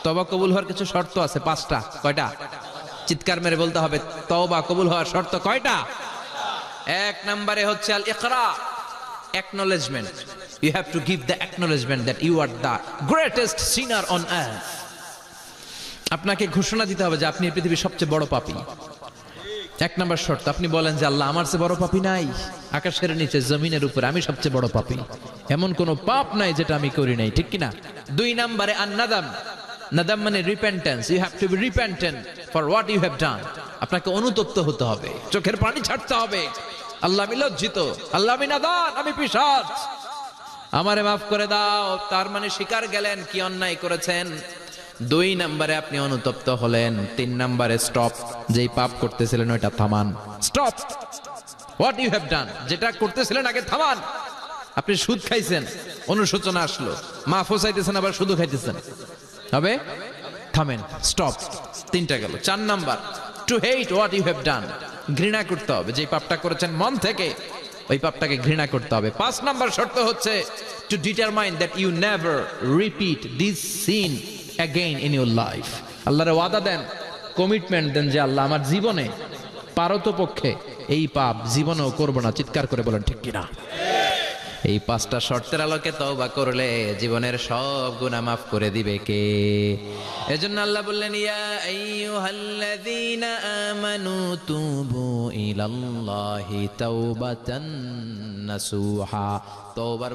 তওবা কবুল হওয়ার কিছু শর্ত আছে, 5টা। কয়টা? চিৎকার মেরে বলতে হবে, তওবা কবুল হওয়ার শর্ত কয়টা? 1 নম্বরে হচ্ছে আল ইকরা, acknowledgement. You have to give the acknowledgement that you are the greatest sinner on earth. আপনাকে ঘোষণা দিতে হবে যে আপনি এই পৃথিবীর সবচেয়ে বড় পাপী। 1 নম্বর শর্ত, আপনি বলেন যে আল্লাহ, আমার চেয়ে বড় পাপী নাই, আকাশের নিচে জমিনের উপরে আমি সবচেয়ে বড় পাপী, এমন কোন পাপ নাই যেটা আমি করি নাই, ঠিক কিনা? 2 নম্বরে আন-নাদাম, নাদাম মানে repentance. You have to be repentant for what you have done. আপনাকে অনুতপ্ত হতে হবে, চোখের পানি ছাড়তে হবে। আল্লাহ, আমি লজ্জিত, আল্লাহ আমি নাদান, আমি পিশাচ, আমারে মাফ করে দাও। তার মানে স্বীকার গেলেন কি অন্যায় করেছেন। 2 নম্বরে আপনি অনুতপ্ত হলেন। 3 নম্বরে স্টপ, যেই পাপ করতেছিলেন ওইটা থামান। Stop what you have done, যেটা করতেছিলেন আগে থামান। আপনি সুদ খাইছেন, অনুশোচনা আসলো, মাফও চাইতেছেন, আবার সুদও খাইতেছেন, হবে? থামেন, স্টপ। 3টা গেল। 4 number, to hate what you have done, ঘৃণা করতে হবে, যে পাপটা করেছেন মন থেকে ওই পাপটাকে ঘৃণা করতে হবে। 5 নাম্বার শর্ত হচ্ছে to determine that you never repeat this sin again in your life. আল্লাহর ওয়াদা দেন, কমিটমেন্ট দেন যে আল্লাহ, আমার জীবনে পারতপক্ষে এই পাপ জীবনেও করব না। চিৎকার করে বলেন ঠিক কিনা? এই 5টা শর্তের আলোকে তওবা করলে জীবনের সব গুনাহ মাফ করে দিবে কে? এজন্য আল্লাহ বললেন, ইয়া আইয়ুহাল্লাযীনা আমানু তুবু ইলাল্লাহি তাওবাতান নাসুহা। তওবার